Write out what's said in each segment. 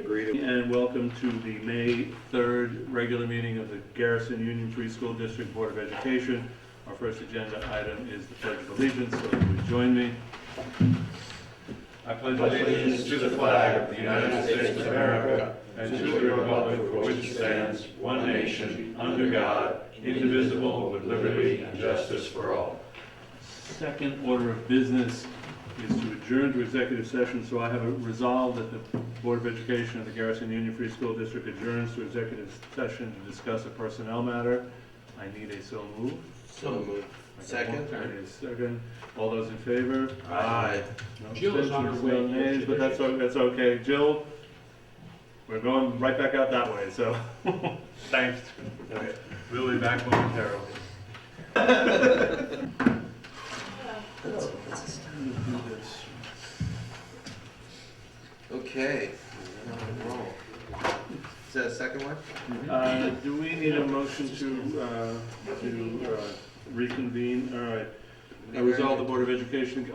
agree to. And welcome to the May 3rd regular meeting of the Garrison Union Free School District Board of Education. Our first agenda item is the Pledge of Allegiance, so if you would join me. I pledge allegiance to the flag of the United States of America and to the republic for which it stands, one nation, under God, indivisible, with liberty and justice for all. Second order of business is to adjourn to executive session, so I have a resolve that the Board of Education of the Garrison Union Free School District adjourns to executive session to discuss a personnel matter. I need a so move. So moved. Second. I need a second. All those in favor? Aye. No Jill is on her abstentions, way. no nays, but that's okay. Jill, we're going right back out that way, so thanks. Okay. We'll be back momentarily. Okay. Rock and roll. Is that a second one? Do we need a motion to reconvene? All right. I resolve the Board of Education, is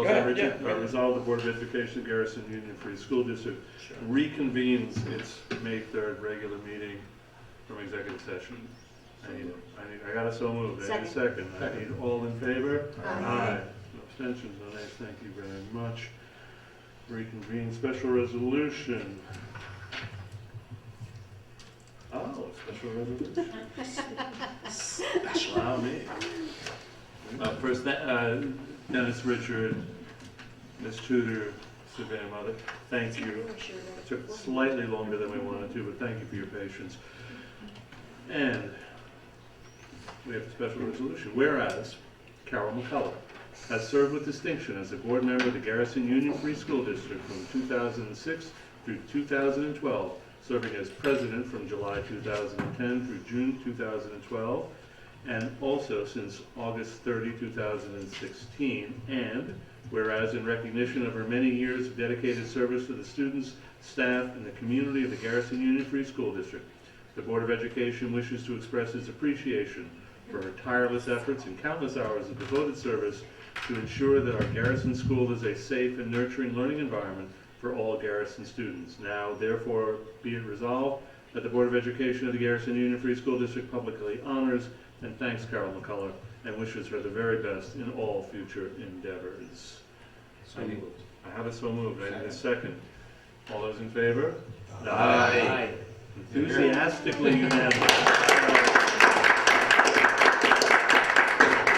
that Richard? Yeah. Resolve the Board of Education Garrison Union Free School District reconvenes its May 3rd regular meeting from executive session. I got a so moved. I need a second. I need all in favor? Aye. No abstentions, no nays. Thank you very much. Reconvene special resolution. Oh, special resolution. Allow me. First, Dennis, Richard, Ms. Tudor, Savannah, Mother, thank you. It took slightly longer than we wanted to, but thank you for your patience. And we have a special resolution. Whereas Carol McCullough has served with distinction as a board member of the Garrison Union Free School District from 2006 through 2012, serving as president from July 2010 through June 2012, and also since August 30, 2016. And whereas in recognition of her many years of dedicated service to the students, staff, and the community of the Garrison Union Free School District, the Board of Education wishes to express its appreciation for her tireless efforts and countless hours of devoted service to ensure that our Garrison School is a safe and nurturing learning environment for all Garrison students. Now, therefore, be it resolved that the Board of Education of the Garrison Union Free School District publicly honors and thanks Carol McCullough and wishes her the very best in all future endeavors. So moved. I have a so moved. I need a second. All those in favor? Aye. Enthusiastically unanimous.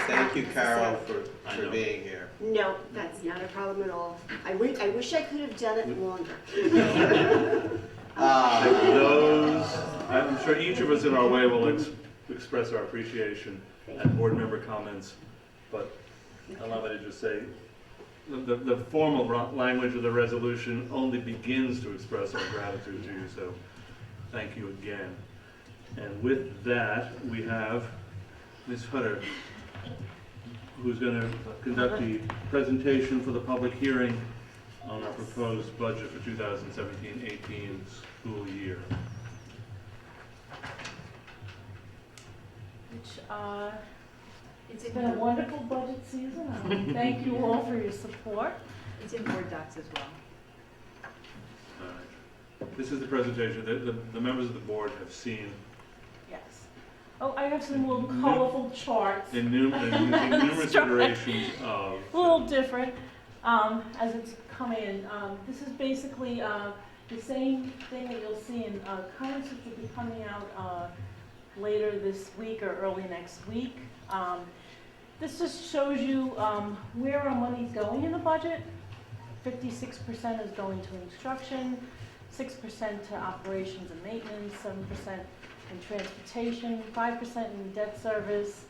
Thank you, Carol, for being here. No, that's not a problem at all. I wish I could have done it longer. I'm sure each of us in our way will express our appreciation and board member comments, but allow me to just say, the formal language of the resolution only begins to express our gratitude to you, so thank you again. And with that, we have Ms. Hutter, who's going to conduct the presentation for the public hearing on our proposed budget for 2017-18 school year. It's been a wonderful budget season. Thank you all for your support. It's in board docs as well. All right. This is the presentation that the members of the board have seen Yes. Oh, I have some little colorful charts. in numerous iterations of. A little different as it's coming in. This is basically the same thing that you'll see in currents, which will be coming out later this week or early next week. This just shows you where our money's going in the budget. 56% is going to instruction, 6% to operations and maintenance, 7% in transportation, 5% in debt service,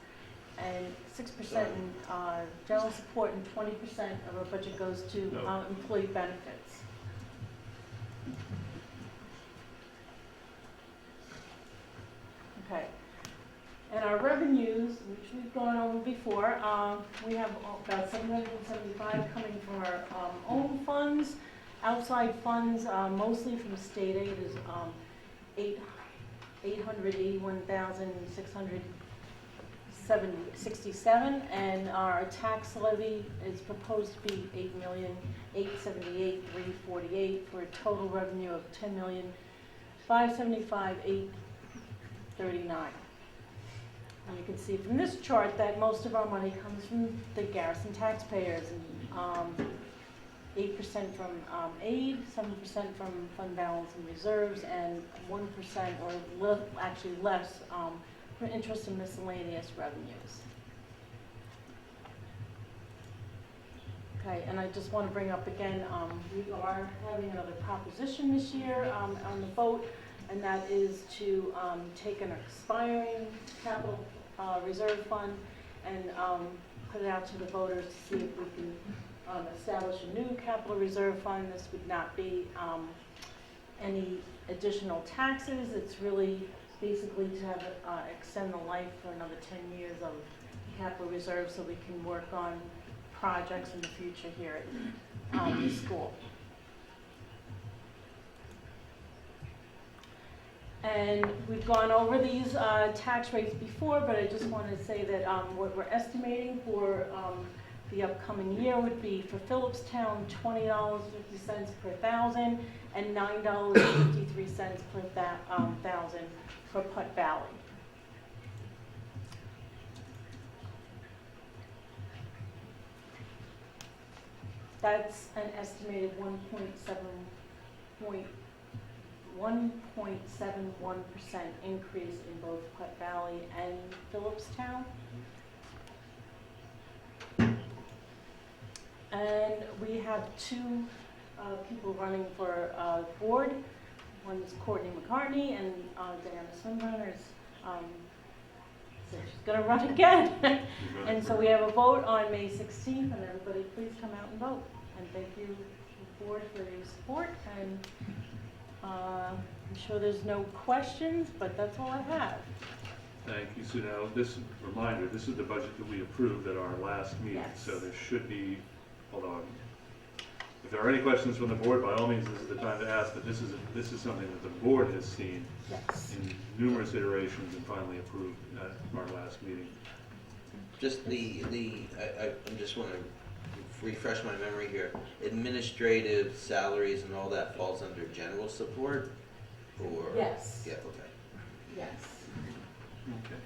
and 6% in general support, and 20% of our budget goes to employee benefits. Okay. And our revenues, which we've gone over before, we have about $775 coming from our own funds. Outside funds, mostly from state aid, is $881,600 $8,767, and our tax levy is proposed to be $8,878,348 for a total revenue of $10,575,839. And you can see from this chart that most of our money comes from the Garrison taxpayers, and 8% from aid, 7% from fund balance and reserves, and 1% or actually less for interest and miscellaneous revenues. Okay, and I just want to bring up again, we are having another proposition this year on the vote, and that is to take an expiring capital reserve fund and put it out to the voters to see if we can establish a new capital reserve fund. This would not be any additional taxes. It's really basically to have extend the life for another 10 years of capital reserve so we can work on projects in the future here at the school. And we've gone over these tax rates before, but I just want to say that what we're estimating for the upcoming year would be for Phillipstown $20.50 per thousand and $9.53 per thousand for Putt Valley. That's an estimated 1.71% increase in both Putt Valley and Phillipstown. And we have two people running for board. One is Courtney McCartney, and Diana Swinburne said she's going to run again. And so we have a vote on May 16th, and everybody please come out and vote. And thank you, board, for your support. And I'm sure there's no questions, but that's all I have. Thank you, Sue. Now, this reminder, this is the budget that we approved at our last meeting, Yes. so there should be, hold on. If there are any questions from the board, by all means, this is the time to ask, but this is something that the board has seen Yes. in numerous iterations and finally approved at our last meeting. Just I just want to refresh my memory here. Administrative salaries and all that falls under general support, or? Yes. Yeah. Okay. Yes. Okay.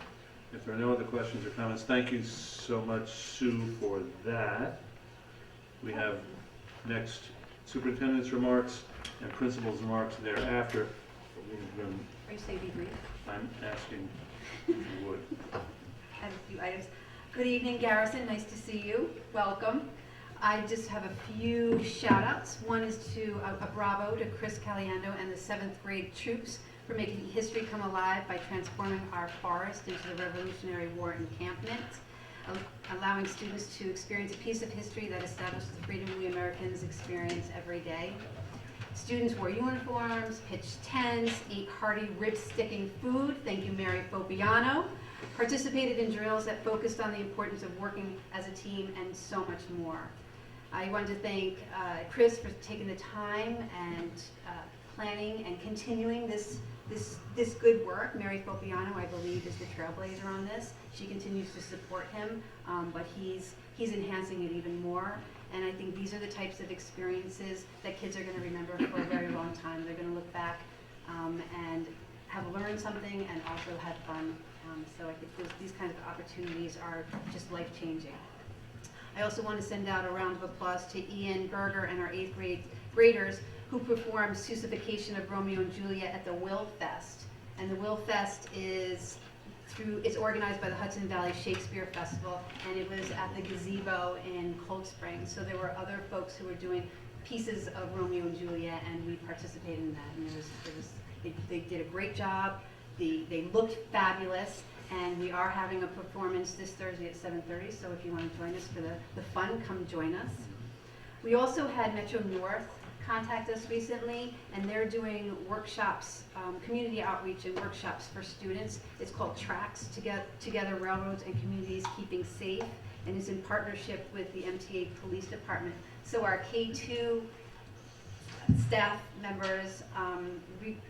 If there are no other questions or comments, thank you so much, Sue, for that. We have next superintendent's remarks and principal's remarks thereafter. Are you saying be brief? I'm asking if you would. I have a few items. Good evening, Garrison. Nice to see you. Welcome. I just have a few shout outs. One is to a bravo to Chris Caliendo and the 7th grade troops for making history come alive by transforming our forest into the Revolutionary War encampment, allowing students to experience a piece of history that establishes the freedom we Americans experience every day. Students wore uniforms, pitched tents, ate hearty rib-sticking food, thank you Mary Fobiano, participated in drills that focused on the importance of working as a team, and so much more. I wanted to thank Chris for taking the time and planning and continuing this good work. Mary Fobiano, I believe, is the trailblazer on this. She continues to support him, but he's enhancing it even more. And I think these are the types of experiences that kids are going to remember for a very long time. They're going to look back and have learned something and also had fun. So I think these kinds of opportunities are just life-changing. I also want to send out a round of applause to Ian Berger and our 8th grade graders who performed Seussification of Romeo and Juliet at the Will Fest. And the Will Fest is organized by the Hudson Valley Shakespeare Festival, and it was at the gazebo in Cold Spring. So there were other folks who were doing pieces of Romeo and Juliet, and we participated in that. And they did a great job. They looked fabulous, and we are having a performance this Thursday at 7:30. So if you want to join us for the fun, come join us. We also had Metro North contact us recently, and they're doing workshops, community outreach and workshops for students. It's called Tracks, Together Railroads and Communities Keeping Safe, and is in partnership with the MTA Police Department. So our K2 staff members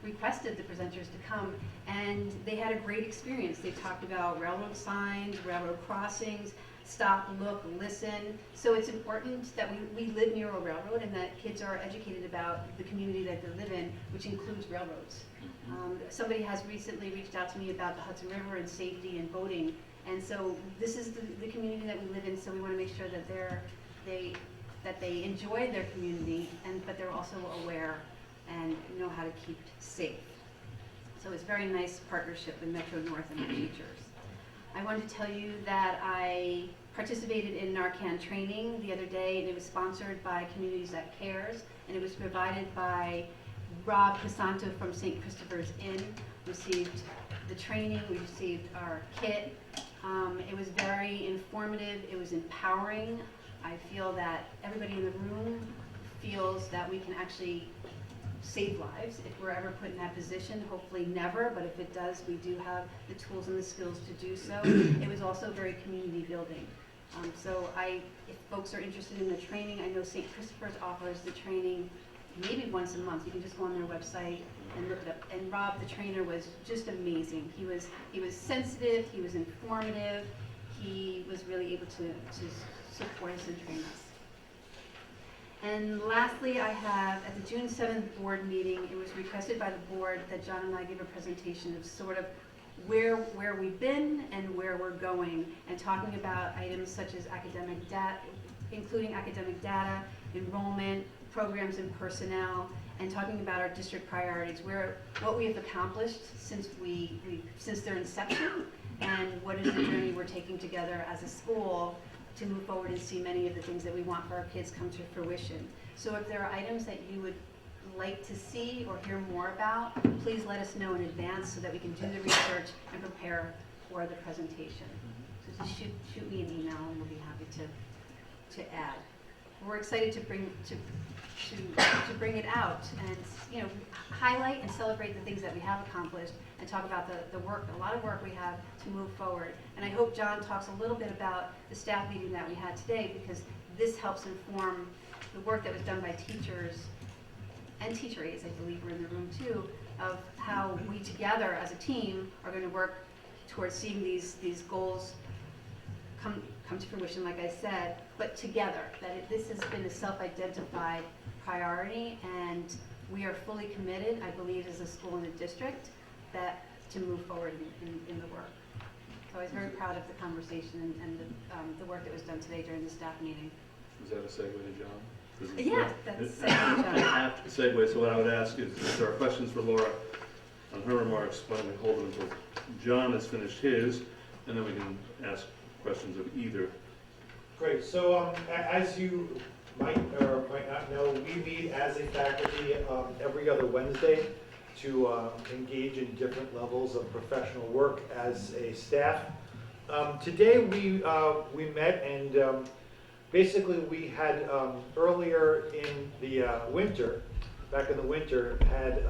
requested the presenters to come, and they had a great experience. They talked about railroad signs, railroad crossings, stop, look, listen. So it's important that we live near a railroad and that kids are educated about the community that they live in, which includes railroads. Somebody has recently reached out to me about the Hudson River and safety and boating, and so this is the community that we live in, so we want to make sure that they enjoy their community, but they're also aware and know how to keep safe. So it's a very nice partnership with Metro North and the teachers. I wanted to tell you that I participated in Narcan training the other day, and it was sponsored by Communities That Cares, and it was provided by Rob Casanto from St. Christopher's Inn. Received the training, we received our kit. It was very informative, it was empowering. I feel that everybody in the room feels that we can actually save lives if we're ever put in that position. Hopefully never, but if it does, we do have the tools and the skills to do so. It was also very community building. So if folks are interested in the training, I know St. Christopher's offers the training maybe once a month. You can just go on their website and look it up. And Rob, the trainer, was just amazing. He was sensitive, he was informative, he was really able to support us and train us. And lastly, I have, at the June 7th board meeting, it was requested by the board that John and I give a presentation of sort of where we've been and where we're going, and talking about items such as academic data, including academic data, enrollment, programs and personnel, and talking about our district priorities, what we have accomplished since their inception, and what is the journey we're taking together as a school to move forward and see many of the things that we want for our kids come to fruition. So if there are items that you would like to see or hear more about, please let us know in advance so that we can do the research and prepare for the presentation. So just shoot me an email and we'll be happy to add. We're excited to bring it out and highlight and celebrate the things that we have accomplished and talk about a lot of work we have to move forward. And I hope John talks a little bit about the staff meeting that we had today, because this helps inform the work that was done by teachers and teacher aides, I believe were in the room too, of how we together as a team are going to work towards seeing these goals come to fruition, like I said, but together, this has been a self-identified priority, and we are fully committed, I believe, as a school in the district, to move forward in the work. So I was very proud of the conversation and the work that was done today during the staff meeting. Is that a segue to John? Yeah, that's a segue to John. After segue, so what I would ask is, if there are questions for Laura on her remarks, why don't we hold them until John has finished his, and then we can ask questions of either. Great. So as you might or might not know, we meet as a faculty every other Wednesday to engage in different levels of professional work as a staff. Today we met, and basically we had earlier in the winter, back in the winter, had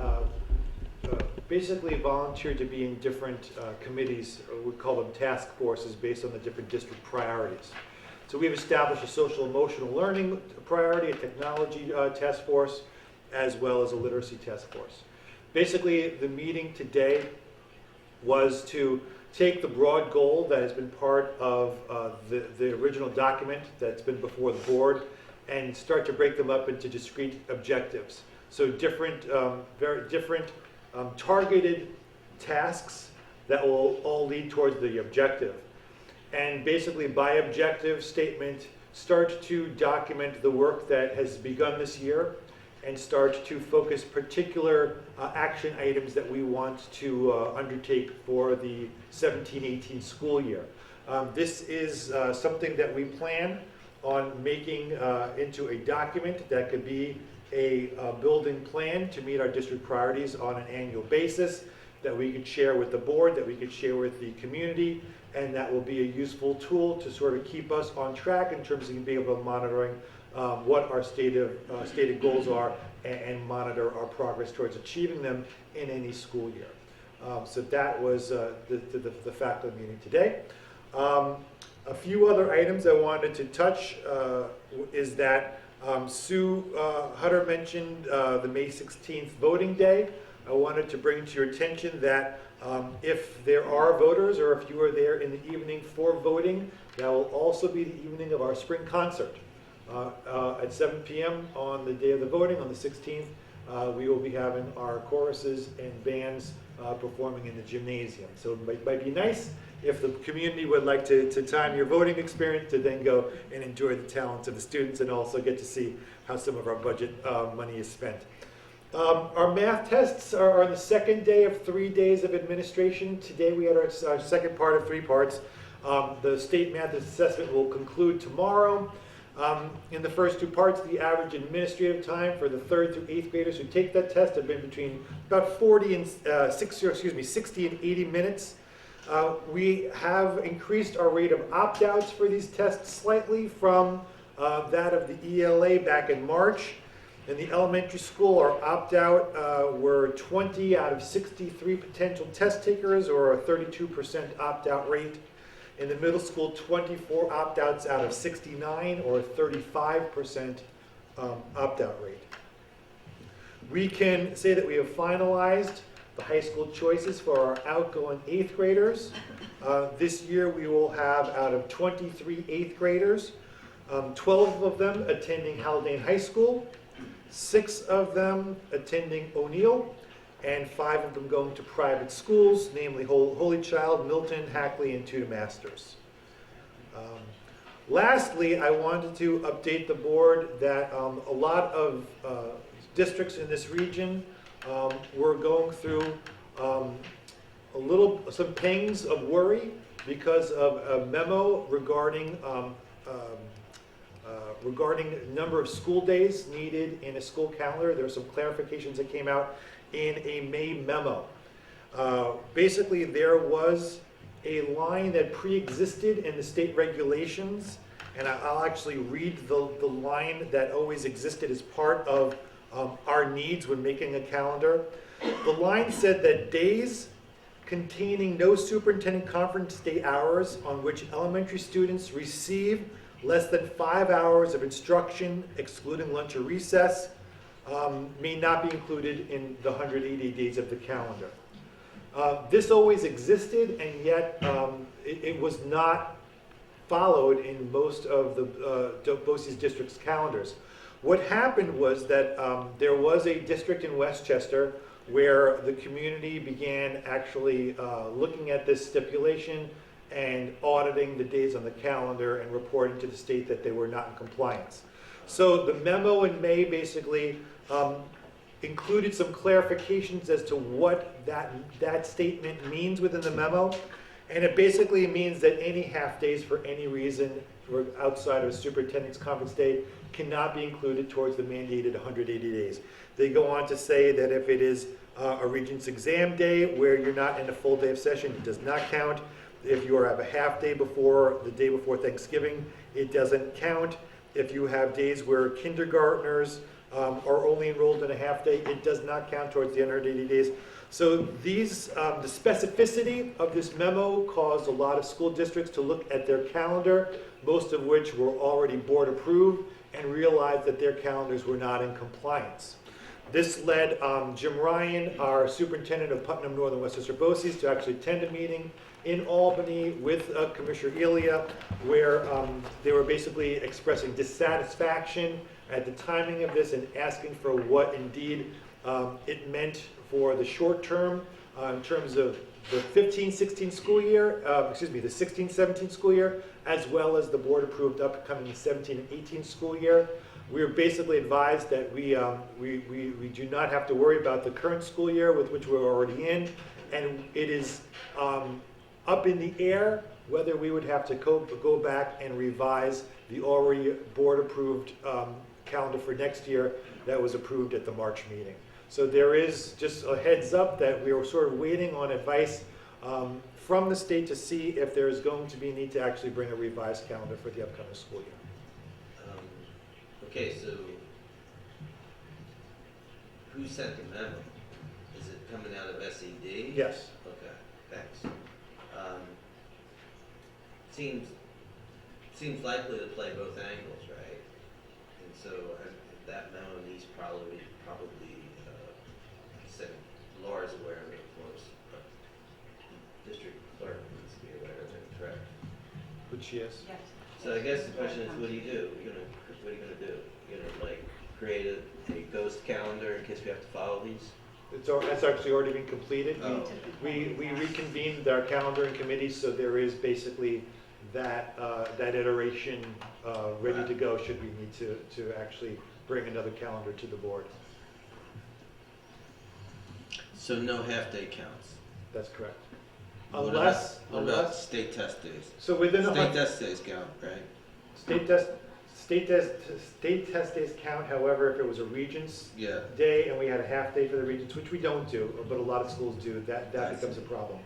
basically volunteered to be in different committees, or we call them task forces, based on the different district priorities. So we've established a social emotional learning priority, a technology task force, as well as a literacy task force. Basically, the meeting today was to take the broad goal that has been part of the original document that's been before the board and start to break them up into discrete objectives. So different, very different targeted tasks that will all lead towards the objective. And basically, by objective statement, start to document the work that has begun this year and start to focus particular action items that we want to undertake for the 17-18 school year. This is something that we plan on making into a document that could be a building plan to meet our district priorities on an annual basis, that we could share with the board, that we could share with the community, and that will be a useful tool to sort of keep us on track in terms of being able to monitoring what our stated goals are and monitor our progress towards achieving them in any school year. So that was the faculty meeting today. A few other items I wanted to touch is that Sue Hutter mentioned the May 16th voting day. I wanted to bring to your attention that if there are voters or if you are there in the evening for voting, that will also be the evening of our spring concert. At 7 p.m. on the day of the voting, on the 16th, we will be having our choruses and bands performing in the gymnasium. So it might be nice if the community would like to time your voting experience to then go and enjoy the talents of the students and also get to see how some of our budget money is spent. Our math tests are on the second day of 3 days of administration. Today we had our second part of 3 parts. The state math assessment will conclude tomorrow. In the first 2 parts, the average administrative time for the 3rd through 8th graders who take that test have been between about 60 and 80 minutes. We have increased our rate of opt-outs for these tests slightly from that of the ELA back in March. In the elementary school, our opt-out were 20 out of 63 potential test takers, or a 32% opt-out rate. In the middle school, 24 opt-outs out of 69, or a 35% opt-out rate. We can say that we have finalized the high school choices for our outgoing 8th graders. This year we will have, out of 23 8th graders, 12 of them attending Haldane High School, 6 of them attending O'Neill, and 5 of them going to private schools, namely Holy Child, Milton, Hackley, and Tudor Masters. Lastly, I wanted to update the board that a lot of districts in this region were going through some pangs of worry because of a memo regarding number of school days needed in a school calendar. There were some clarifications that came out in a May memo. Basically, there was a line that pre-existed in the state regulations, and I'll actually read the line that always existed as part of our needs when making a calendar. The line said that days containing no superintendent conference day hours on which elementary students receive less than 5 hours of instruction, excluding lunch or recess, may not be included in the 180 days of the calendar. This always existed, and yet it was not followed in most of the BOCES district's calendars. What happened was that there was a district in Westchester where the community began actually looking at this stipulation and auditing the days on the calendar and reporting to the state that they were not in compliance. So the memo in May basically included some clarifications as to what that statement means within the memo. And it basically means that any half days for any reason outside of a superintendent's conference day cannot be included towards the mandated 180 days. They go on to say that if it is a regent's exam day where you're not in a full day of session, it does not count. If you have a half day before the day before Thanksgiving, it doesn't count. If you have days where kindergartners are only enrolled in a half day, it does not count towards the 180 days. So these, the specificity of this memo caused a lot of school districts to look at their calendar, most of which were already board approved, and realized that their calendars were not in compliance. This led Jim Ryan, our superintendent of Putnam Northern Westchester BOCES, to actually attend a meeting in Albany with Commissioner Elia, where they were basically expressing dissatisfaction at the timing of this and asking for what indeed it meant for the short term in terms of the 15-16 school year, the 16-17 school year, as well as the board approved upcoming 17-18 school year. We were basically advised that we do not have to worry about the current school year with which we're already in, and it is up in the air whether we would have to go back and revise the already board-approved calendar for next year that was approved at the March meeting. So there is just a heads up that we are sort of waiting on advice from the state to see if there is going to be a need to actually bring a revised calendar for the upcoming school year. Okay, so who sent the memo? Is it coming out of SED? Yes. Okay, thanks. Seems likely to play both angles, right? In So that memo needs probably send Laura's aware of it, of course, but the district clerk needs to be aware of it, correct? Which she is. Yes. So I guess the question is, what do you do? What are you gonna do? You're gonna like create a ghost calendar in case we have to follow these? That's actually already been completed. Oh. We reconvened our calendaring committee, so there is basically that iteration ready to go should we need to actually bring another calendar to the board. So no half-day counts? That's correct. What Unless, about state test days? so within State test days count, right? state test days count, however, if it was a regents Yeah. day and we had a half day for the regents, which we don't do, but a lot of schools do, that I becomes a see. problem.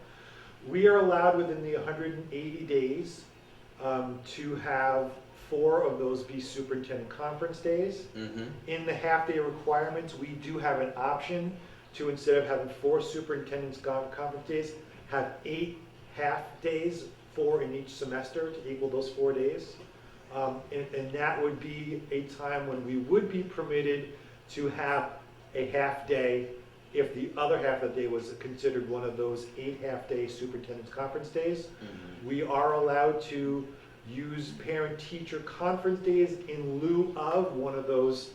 We are allowed within the 180 days to have 4 of those be superintendent conference days. Mm-hmm. In the half-day requirements, we do have an option to, instead of having 4 superintendent's conference days, have 8 half-days, 4 in each semester to equal those 4 days. And that would be a time when we would be permitted to have a half-day if the other half of the day was considered one of those 8 half-day superintendent's conference days. Mm-hmm. We are allowed to use parent-teacher conference days in lieu of one of those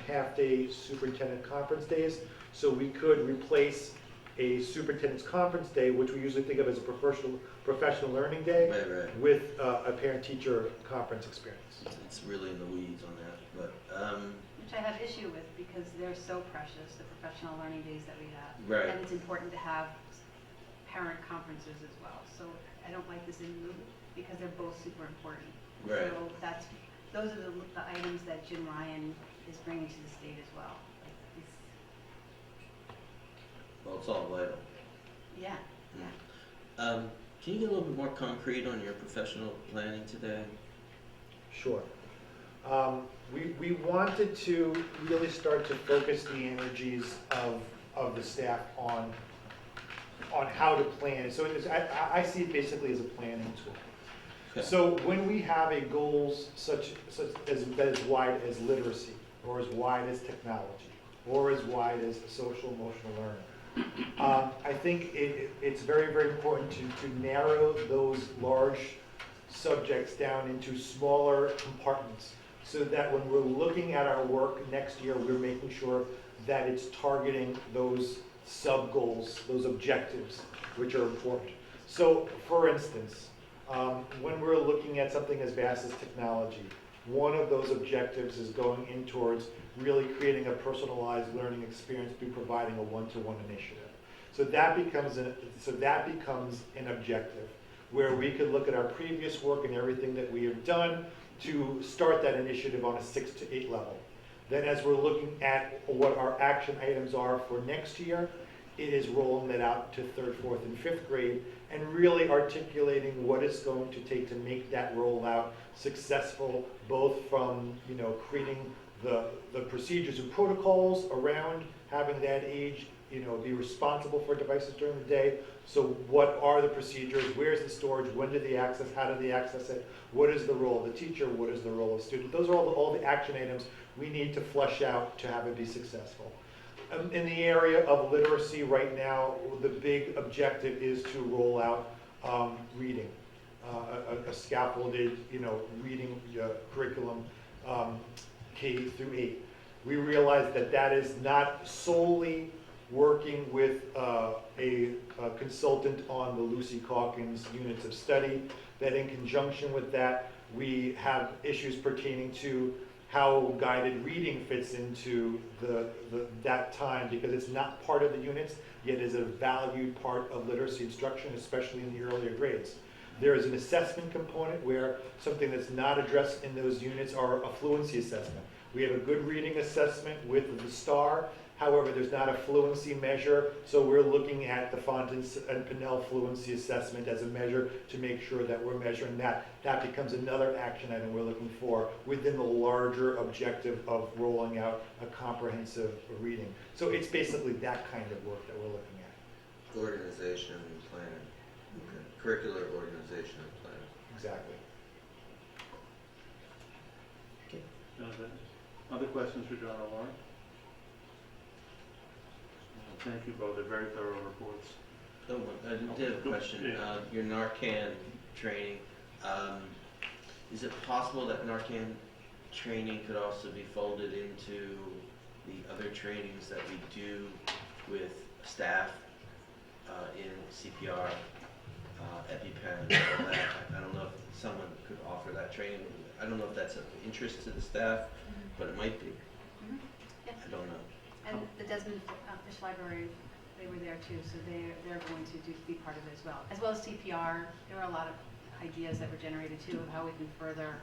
half-day superintendent conference days. So we could replace a superintendent's conference day, which we usually think of as a professional learning day, Right. with a parent-teacher conference experience. It's really in the weeds on that, but, Which I have issue with because they're so precious, the professional learning days that we have. Right. And it's important to have parent conferences as well. So I don't like this in lieu because they're both super important. Right. So those are the items that Jim Ryan is bringing to the state as well. Like, well, it's all vital. yeah. Can you get a little bit more concrete on your professional planning today? Sure. We wanted to really start to focus the energies of the staff on how to plan. So I see it basically as a planning tool. Okay. So when we have a goals such as wide as literacy, or as wide as technology, or as wide as social emotional learning, I think it's very, very important to narrow those large subjects down into smaller compartments, so that when we're looking at our work next year, we're making sure that it's targeting those sub-goals, those objectives, which are important. So, for instance, when we're looking at something as vast as technology, one of those objectives is going in towards really creating a personalized learning experience by providing a one-to-one initiative. So that becomes an objective where we could look at our previous work and everything that we have done to start that initiative on a 6 to 8 level. Then as we're looking at what our action items are for next year, it is rolling that out to 3rd, 4th, and 5th grade and really articulating what it's going to take to make that rollout successful, both from creating the procedures and protocols around having that age be responsible for devices during the day. So what are the procedures? Where's the storage? When do they access? How do they access it? What is the role of the teacher? What is the role of the student? Those are all the action items we need to flesh out to have it be successful. In the area of literacy right now, the big objective is to roll out reading, a scaffolded reading curriculum K through 8. We realize that is not solely working with a consultant on the Lucy Calkins units of study, that in conjunction with that, we have issues pertaining to how guided reading fits into that time, because it's not part of the units, yet is a valued part of literacy instruction, especially in the earlier grades. There is an assessment component where something that's not addressed in those units are a fluency assessment. We have a good reading assessment with the STAR. However, there's not a fluency measure, so we're looking at the Fontaine and Pinnell fluency assessment as a measure to make sure that we're measuring that. That becomes another action item we're looking for within the larger objective of rolling out a comprehensive reading. So it's basically that kind of work that we're looking at. Organization and planning. Okay. Curricular organization and planning. Exactly. Jonathan? Other questions for John or Lauren? Thank you both, they're very thorough reports. Oh, I did have a question. Yeah. Your Narcan training, is it possible that Narcan training could also be folded into the other trainings that we do with staff in CPR, EpiPen, all that? I don't know if someone could offer that training. I don't know if that's of interest to the staff, but it might be. Mhm. Yeah. I don't know. And the Desmond Fish Library, they were there too, so they're going to be part of it as well as CPR. There were a lot of ideas that were generated too of how we can further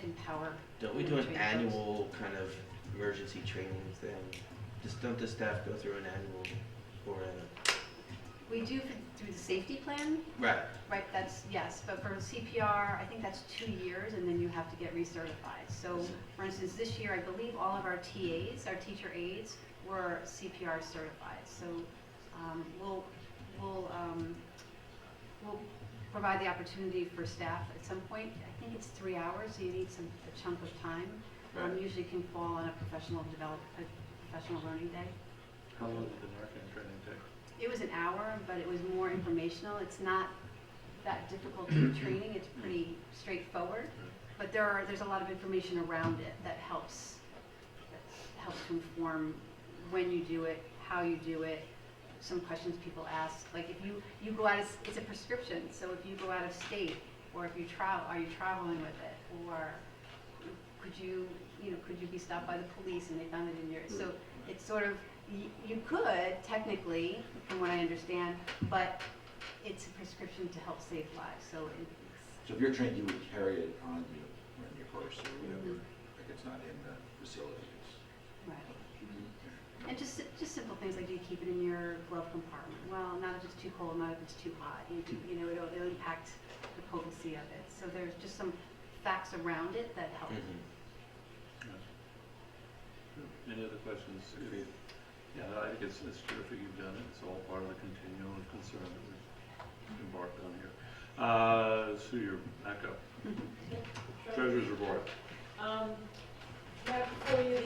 empower. Don't we do an train folks. annual kind of emergency training thing? Just don't the staff go through an annual or a... We do through the safety plan, Right. right? That's, yes, but for CPR, I think that's 2 years and then you have to get recertified. So for instance, this year, I believe all of our TAs, our teacher aides, were CPR certified. So we'll provide the opportunity for staff at some point. I think it's 3 hours, so you need a chunk of time. Right. Usually can fall on a professional learning day. How long did the Narcan training take? It was an hour, but it was more informational. It's not that difficult to training. It's pretty straightforward. But there's a lot of information around it that helps to inform when you do it, how you do it, some questions people ask. Like if you go out, it's a prescription. So if you go out of state, or if you travel, are you traveling with it, or could you be stopped by the police and they found it in your? So it's sort of you could technically, from what I understand, but it's a prescription to help save lives. So So if you're trained, you would carry it on you or in your purse or whatever, like it's not in the facilities. right. And just simple things like do you keep it in your glove compartment? Well, not if it's too cold, not if it's too hot. It'll impact the potency of it. So there's just some facts around it that help. Any other questions? Yeah, I think it's terrific you've done it. It's all part of the continuum of concern that we've embarked on here. So you're back up. Treasurer's report. Now for you,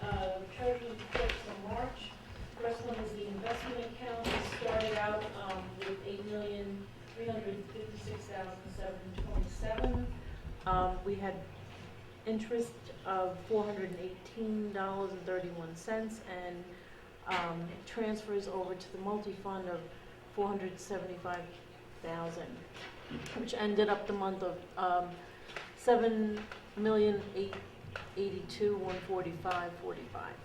the treasurer's report for March. First one is the investment account. We started out with $8,356,727. We had interest of $418.31 and transfers over to the multi-fund of $475,000, which ended up the month of $7,882,145.45.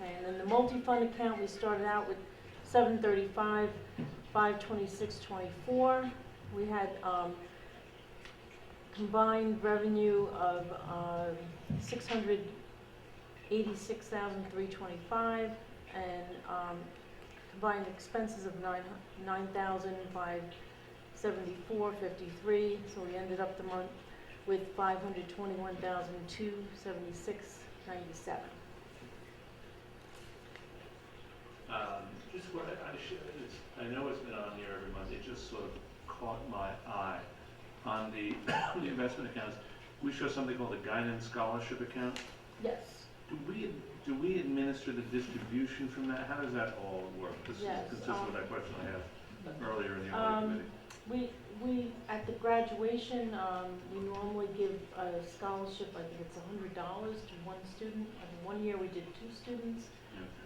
Okay, and then the multi-fund account, we started out with $735,526.24. We had combined revenue of $686,325 and combined expenses of $9,574.53. So we ended up the month with $521,276.97. Just what I know it's been on here every month. It just sort of caught my eye. On the investment accounts, we show something called a guidance scholarship account. Yes. Do we administer the distribution from that? How does that all work? This Yes, is consistent with that question I had earlier in the audit committee. We at the graduation, we normally give a scholarship. I think it's $100 to one student. One year we did 2 students,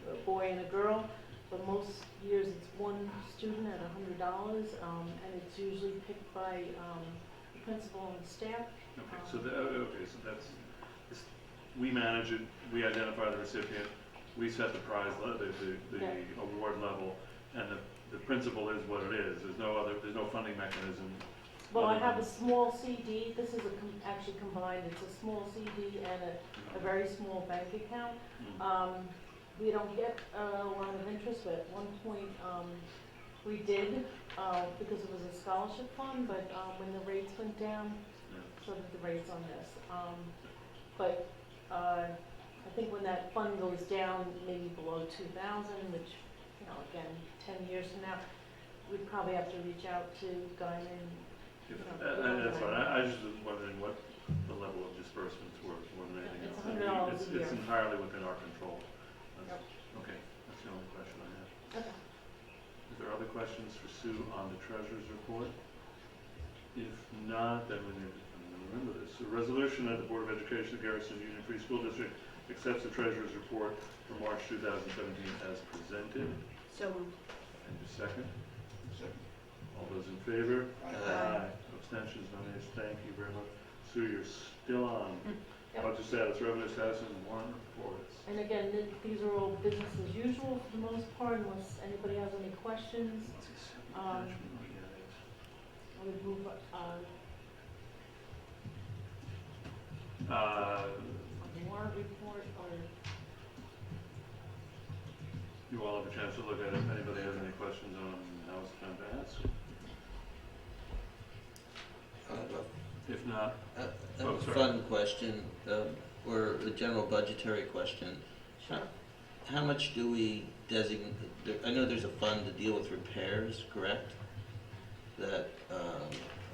a boy and a girl. But most years it's one student at $100, and it's usually picked by the principal and staff. Okay, so that's we manage it. We identify the recipient. We set the prize, the award level, and the principal is what it is. There's no funding mechanism. Well, I have a small CD. This is actually combined. It's a small CD and a very small bank account. We don't get a lot of interest, but at one point we did because it was a scholarship fund, but when the rates went down, so did the rates on this. But I think when that fund goes down, maybe below 2,000, which, again, 10 years from now, we'd probably have to reach out to Guy and That's fine. I just was wondering the level of disbursements were more than anything It's else. I mean, $100 a year. It's entirely within our control. Yep. Okay, that's the only question I have. Okay. Is there other questions for Sue on the treasurer's report? If not, then we need to remember this. A resolution that the Board of Education of Garrison Union Free School District accepts the treasurer's report for March 2017 as presented. So moved. And a second. Second. All those in favor? Aye. Abstentions, no nays. Thank you very much. Sue, you're still on. Yep. Budget status, revenue status, and warrant reports. And again, these are all business as usual for the most part, unless anybody has any questions. I would move, the warrant report or, You all have a chance to look at it. If anybody has any questions on, now's the time to ask. If not, A Oh, sorry. fun question, or a general budgetary question. sure. How much do we designate, I know there's a fund to deal with repairs, correct? That,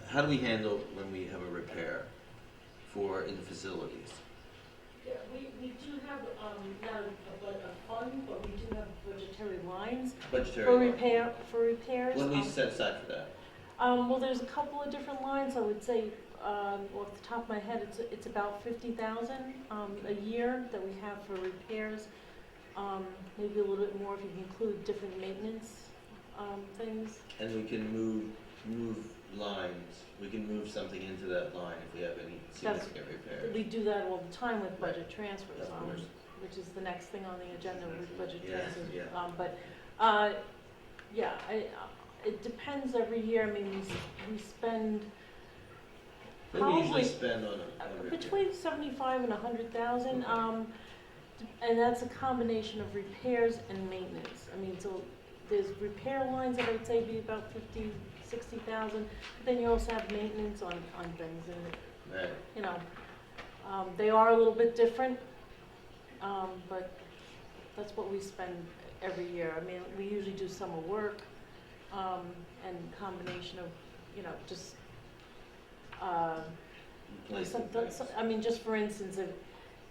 how do we handle when we have a repair in the facilities? Yeah, we do have, not a fund, but we do have budgetary lines Budgetary. for repairs. What do we set aside for that? Well, there's a couple of different lines. I would say, off the top of my head, it's about 50,000 a year that we have for repairs. Maybe a little bit more if you include different maintenance things. And we can move lines, we can move something into that line if we have any significant repairs. We do that all the time with budget transfers, Of course. which is the next thing on the agenda with budget Yeah, transfers. yeah. Yeah, it depends every year. I mean, we spend What do we usually probably spend on a repair? between 75 and 100,000, and that's a combination of repairs and maintenance. I mean, so there's repair lines that I'd say be about 50, 60,000, but then you also have maintenance on things, and Right. you know, they are a little bit different, but that's what we spend every year. I mean, we usually do summer work, and combination of, you know, just, Replacement things. I mean, just for instance, if,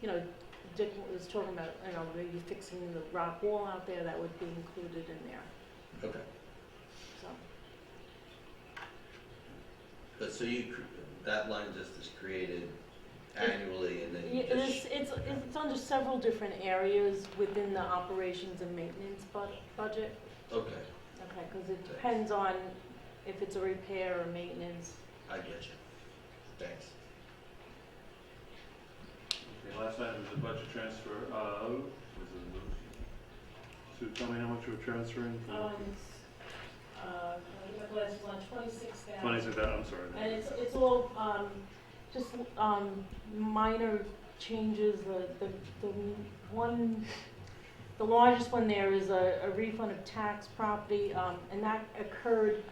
you know, Dick was talking about, you know, maybe fixing the rock wall out there, that would be included in there, Okay. so. But so that line just is created annually and then you Yeah, just. it's under several different areas within the operations and maintenance budget. Okay, Okay, because it depends on if it's a repair or maintenance. I get you. Thanks. okay, last item is a budget transfer of, Sue, tell me how much we're transferring from? My glasses on 26,000. 26, I'm sorry. And it's all, just, minor changes. The largest one there is a refund of tax property, and that occurred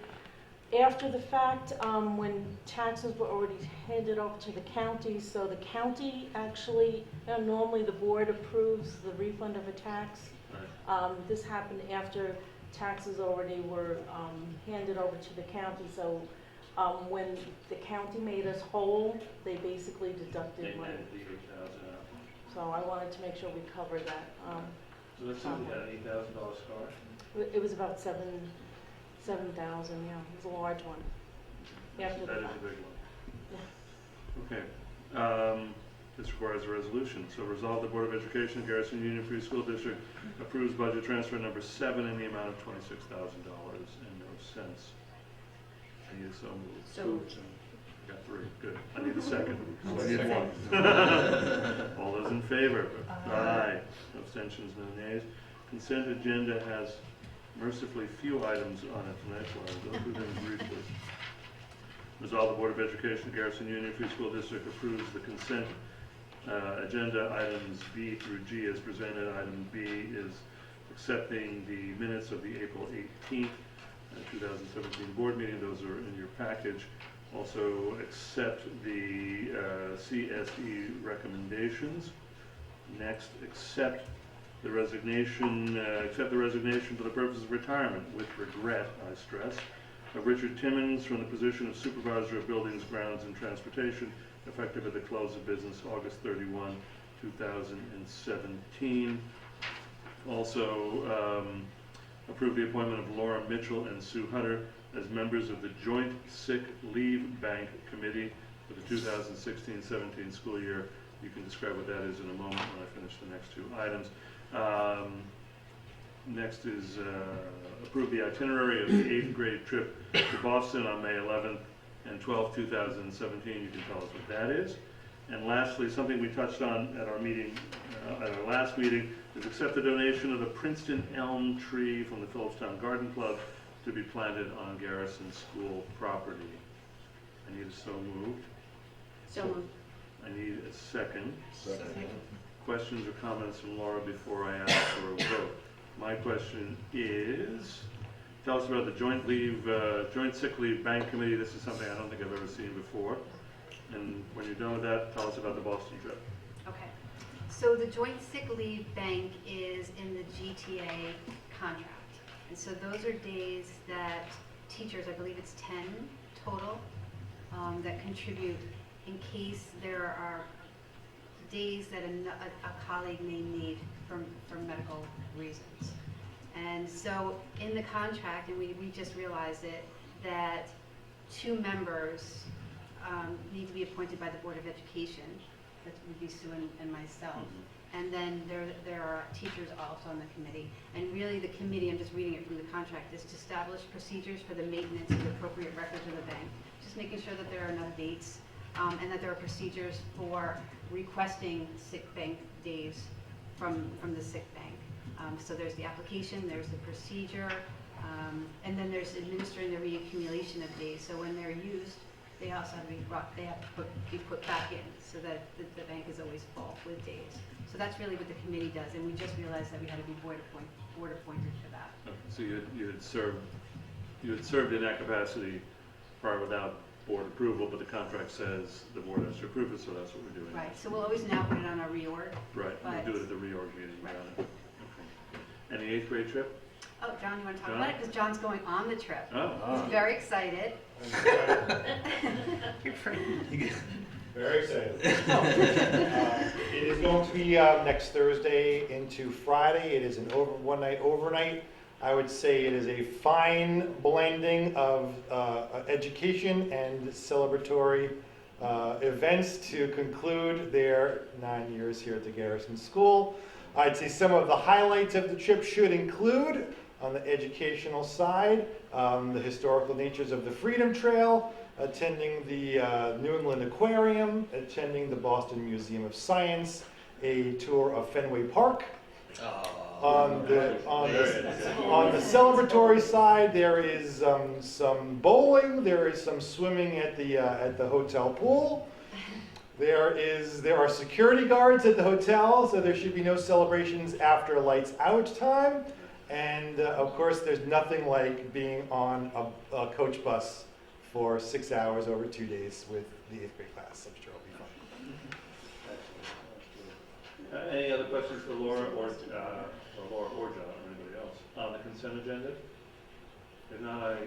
after the fact, when taxes were already handed off to the county. So the county actually, normally the board approves the refund of a tax. Right. This happened after taxes already were handed over to the county. So when the county made us whole, they basically deducted money. The 8,000 out. So I wanted to make sure we covered that. So let's say we had an $8,000 scar. It was about 7,000, yeah. It was a large one. After the That is fact. a big one. Okay. This requires a resolution. So resolve the Board of Education of Garrison Union Free School District approves budget transfer number 7 in the amount of $26,000 and no cents. I need so moved. So moved. I got 3. Good. I need a second. So I Second. need 1. All those in favor? Aye. Abstentions, no nays. Consent agenda has mercifully few items on it tonight, so I'll go through them briefly. Resolve the Board of Education of Garrison Union Free School District approves the consent agenda items B through G as presented. Item B is accepting the minutes of the April 18th, 2017 board meeting. Those are in your package. Also accept the CSE recommendations. Next, accept the resignation for the purpose of retirement, with regret, I stress, of Richard Timmons from the position of Supervisor of Buildings, Grounds, and Transportation, effective at the close of business August 31, 2017. Also, approve the appointment of Laura Mitchell and Sue Hunter as members of the Joint Sick Leave Bank Committee for the 2016-17 school year. You can describe what that is in a moment when I finish the next two items. Next is approve the itinerary of the 8th grade trip to Boston on May 11th and 12th, 2017. You can tell us what that is. And lastly, something we touched on at our meeting, at our last meeting, is accept the donation of the Princeton elm tree from the Phillipstown Garden Club to be planted on Garrison School property. I need a so moved. So moved. I need a second. Second. Questions or comments from Laura before I ask for a vote? My question is, tell us about the joint sick leave bank committee. This is something I don't think I've ever seen before. And when you're done with that, tell us about the Boston trip. Okay. So the Joint Sick Leave Bank is in the GTA contract. And so those are days that teachers, I believe it's 10 total, that contribute in case there are days that a colleague may need for medical reasons. And so in the contract, and we just realized it, that 2 members need to be appointed by the Board of Education. That would be Sue and myself. And then there are teachers also on the committee. And really the committee, I'm just reading it from the contract, is to establish procedures for the maintenance of the appropriate records of the bank. Just making sure that there are enough dates and that there are procedures for requesting sick bank days from the sick bank. So there's the application, there's the procedure, and then there's administering the reaccumulation of days. So when they're used, they also have to be put back in so that the bank is always full with days. So that's really what the committee does, and we just realized that we had to be board appointed for that. Okay, so you had served in that capacity prior without board approval, but the contract says the board has to approve it, so that's what we're doing. Right, so we'll always now put it on our reorg. Right, but- we'll do it at the reorg meeting. Right. Got it. Okay. And the 8th grade trip? Oh, John, you want to talk John? about it? Because John's going on the trip. Oh. He's very excited. Very excited. It is going to be next Thursday into Friday. It is an one night overnight. I would say it is a fine blending of education and celebratory events to conclude their 9 years here at the Garrison School. I'd say some of the highlights of the trip should include, on the educational side, the historical natures of the Freedom Trail, attending the New England Aquarium, attending the Boston Museum of Science, a tour of Fenway Park. On the celebratory side, there is some bowling, there is some swimming at the hotel pool. There are security guards at the hotel, so there should be no celebrations after lights out time. And of course, there's nothing like being on a coach bus for 6 hours over 2 days with the 8th grade class. I'm sure it'll be fun. Any other questions for Laura or John or anybody else on the consent agenda? If not, I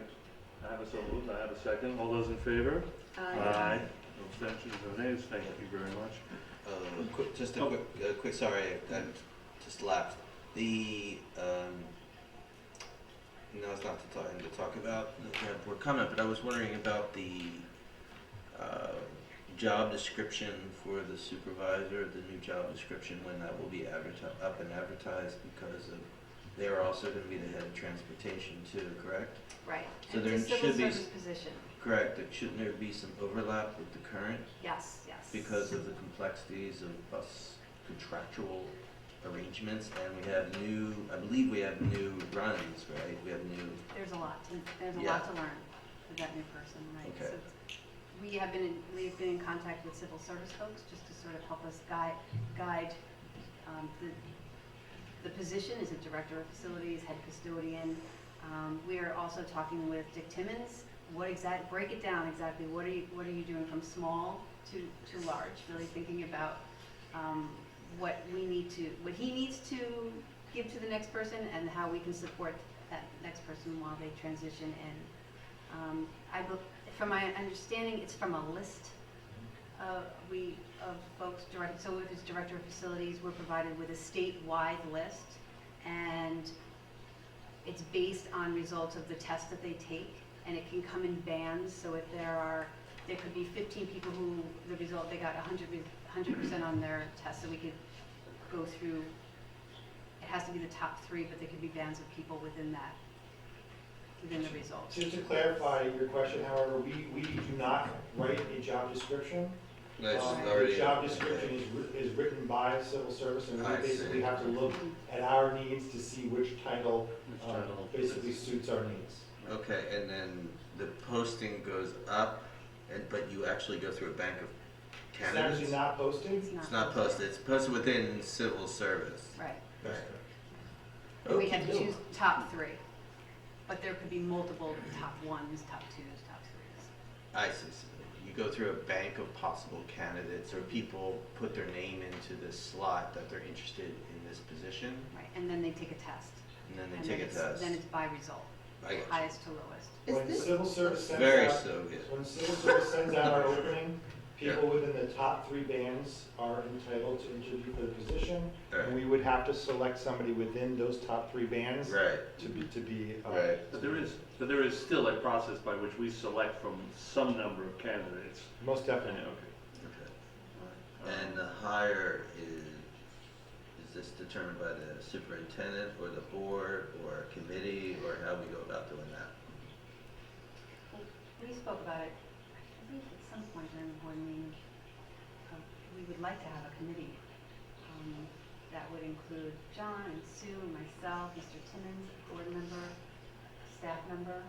have a so moved. I have a second. All those in favor? Aye. No abstentions, no nays. Thank you very much. Just a quick. Sorry, I just lapsed. The no, it's not the time to talk about the board comment, but I was wondering about the job description for the supervisor, the new job description, when that will be up and advertised, because they're also going to be the head of transportation too, correct? Right. So And there it's a should be civil service position. Correct. Shouldn't there be some overlap with the current Yes. because of the complexities of bus contractual arrangements, and we have I believe we have new runs, right? We have new. There's a lot to learn with that new person, right? Okay. So we've been in contact with civil service folks just to sort of help us guide the position is a director of facilities, head custodian. We are also talking with Dick Timmons. Break it down exactly. What are you doing from small to large? Really thinking about what he needs to give to the next person and how we can support that next person while they transition in. From my understanding, it's from a list of folks direct, so if it's director of facilities, we're provided with a statewide list, and it's based on results of the test that they take, and it can come in bands. So if there could be 15 people who the result they got 100% on their test, so we could go through. It has to be the top 3, but there could be bands of people within that, within the results. Just to clarify your question, however, we do not write a job description. That's The already. job description is written by civil service, and we I basically see. have to look at our needs to see which title Which title basically fits. suits our needs. Okay, and then the posting goes up, but you actually go through a bank of It's candidates? actually not posted. It's not posted, it's posted within civil service. Right. That's correct. And we have to Okey-doke. choose top 3, but there could be multiple top 1s, top 2s, top 3s. I see. So you go through a bank of possible candidates, or people put their name into this slot that they're interested in this position, Right, and then they take a test. and then they And take a then test. Then it's by result, I got you. highest to lowest. When civil service sends Very out, Soviet. when civil service sends out our opening, Yeah. people within the top 3 bands are entitled to interview for the position, and Right. we would have to select somebody within those top 3 bands Right, to be. right. But there is still a process by which we select from some number of candidates. Most definitely. Okay. And the hire is this determined by the superintendent or the board or a committee, or how we go about doing that? We spoke about it, I think at some point during the board meeting. We would like to have a committee that would include John and Sue and myself, Mr. Timmons, a board member, staff member,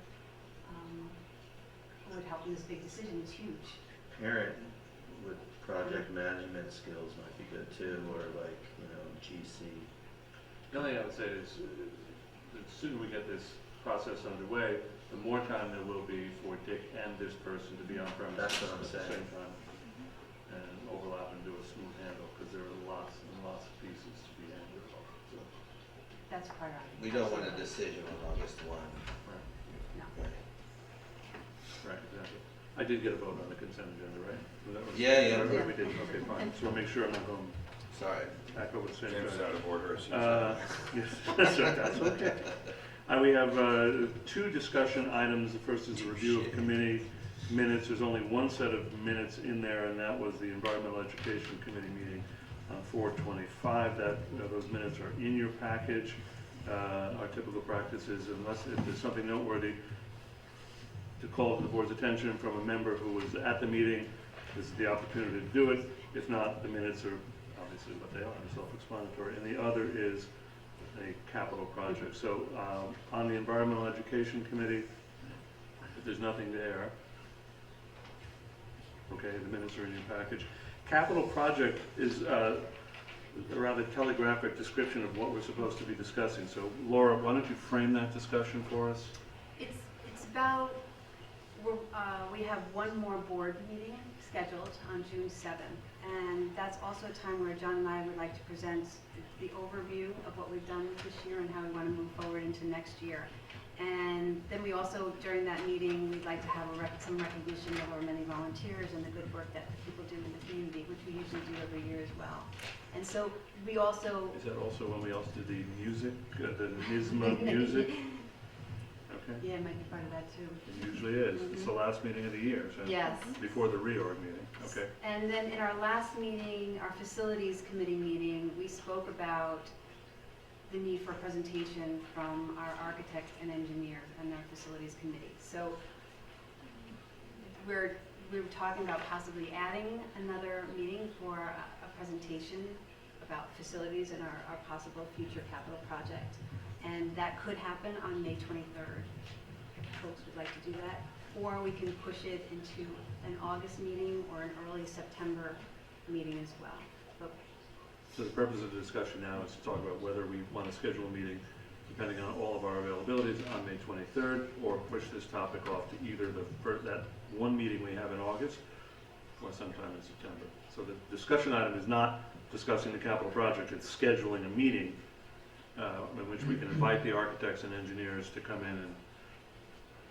who would help in this big decision. It's huge. Parent with project management skills might be good too, or like, GC. The only thing I would say is, the sooner we get this process underway, the more time there will be for Dick and this person to be on premises That's what I'm at the saying. same time, and overlap and do a smooth handle, because there are lots and lots of pieces to be handled. So, That's priority. We don't want a decision on August 1. right, No. right, exactly. I did get a vote on the consent agenda, right? That was- Yeah. Right, we did, okay, fine. So I'll make sure I'm not going Sorry. back over the same Jim's track. out of order. As Yes, that's okay. We have 2 discussion items. The first is a review of committee minutes. There's only one set of minutes in there, and that was the Environmental Education Committee meeting on 4/25. Those minutes are in your package. Our typical practice is, unless if there's something noteworthy, to call to the board's attention from a member who was at the meeting, this is the opportunity to do it. If not, the minutes are obviously what they are, self-explanatory. And the other is a capital project. So on the Environmental Education Committee, if there's nothing there, okay, the minutes are in your package. Capital project is a rather telegraphic description of what we're supposed to be discussing. So Laura, why don't you frame that discussion for us? It's about, we have one more board meeting scheduled on June 7th. And that's also a time where John and I would like to present the overview of what we've done this year and how we want to move forward into next year. And then we also, during that meeting, we'd like to have some recognition of our many volunteers and the good work that people do in the community, which we usually do every year as well. And so we also, Is that also when we also did the music, the NISMA music? Okay, yeah, it might be part of that too. it usually is. It's the last meeting of the year, so. Yes. Before the reorg meeting, okay. And then in our last meeting, our facilities committee meeting, we spoke about the need for a presentation from our architect and engineer and our facilities committee. So we're talking about possibly adding another meeting for a presentation about facilities and our possible future capital project. And that could happen on May 23rd, if folks would like to do that. Or we can push it into an August meeting or an early September meeting as well. But So the purpose of the discussion now is to talk about whether we want to schedule a meeting, depending on all of our availabilities, on May 23rd, or push this topic off to either that one meeting we have in August, or sometime in September. So the discussion item is not discussing the capital project, it's scheduling a meeting in which we can invite the architects and engineers to come in and,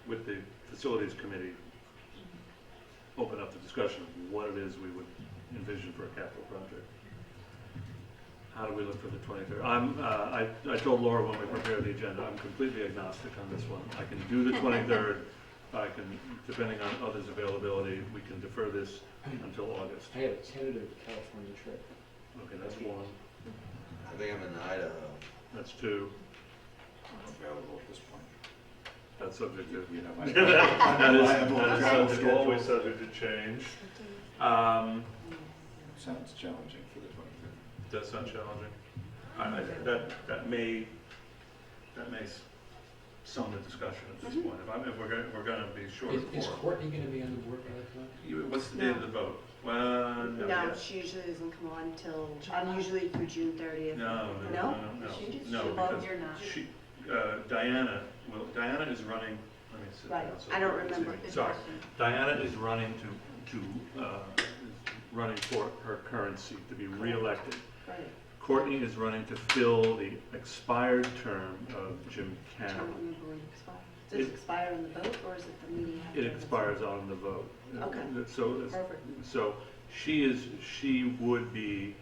with the facilities committee, open up the discussion of what it is we would envision for a capital project. How do we look for the 23rd? I told Laura when we prepared the agenda, I'm completely agnostic on this one. I can do the 23rd. I can, depending on others' availability, we can defer this until August. I have a tentative California trip. Okay, that's one. I think I'm in Idaho. That's two. I'm available at this point. That's subject to, You know, my. that is Travel subject, schedule. always subject to change. Sounds challenging for the 23rd. Does sound challenging. That may sum the discussion at this point. If we're gonna be short of Is four. Courtney gonna be on the board by that time? What's the date of the vote? Well, no. No, yes. she usually doesn't come on till, usually through June 30th. No. No? No, She just- no, well, because you're not. she, Diana is running, let me sit Right, down. so I don't you can see remember. me. Sorry, Diana is running running for her current seat to be reelected. Right. Courtney is running to fill the expired term of Jim I don't Cannon. remember when it expires. Does it expire in the vote, or is it the meeting after? It expires on the vote. Okay. Perfect. So she would be,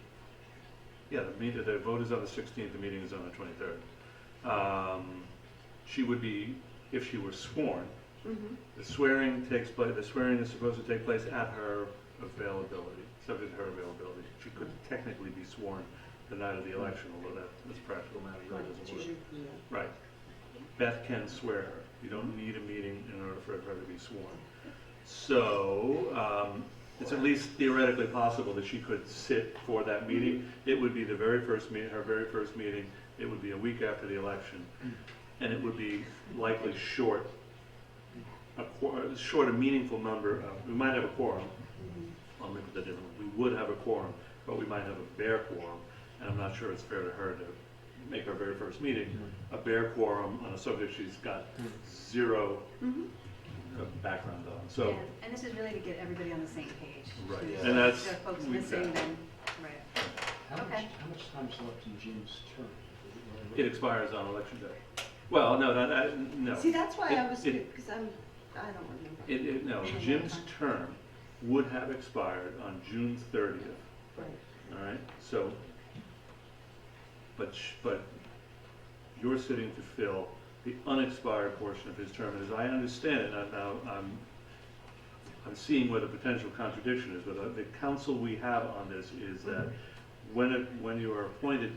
yeah, the vote is on the 16th, the meeting is on the 23rd. She would be, if she were sworn, Mhm. the swearing is supposed to take place at her availability, subject to her availability. She could technically be sworn the night of the election, although that, as a practical matter, really Right, doesn't work. usually, yeah. Right. Beth can swear her. You don't need a meeting in order for her to be sworn. So, it's at least theoretically possible that she could sit for that meeting. It would be the very first meeting, her very first meeting. It would be a week after the election. And it would be likely short a meaningful number of, we might have a quorum. I'll make that different. We would have a quorum, but we might have a bare quorum. And I'm not sure it's fair to her to make our very first meeting a bare quorum on a subject she's got zero background on. So, Yeah, and this is really to get everybody on the same page. right, Yeah. and that's, If there are folks we've missing, got- then, right. How Okay. much time is left in Jim's term? it expires on election day. Well, no, no. See, that's why I It- was, it- because I don't remember. No, Jim's term would have expired on June 30th, Right. all right? So, but you're sitting to fill the unexpired portion of his term, and as I understand it, now I'm seeing where the potential contradiction is, but the counsel we have on this is that when you are appointed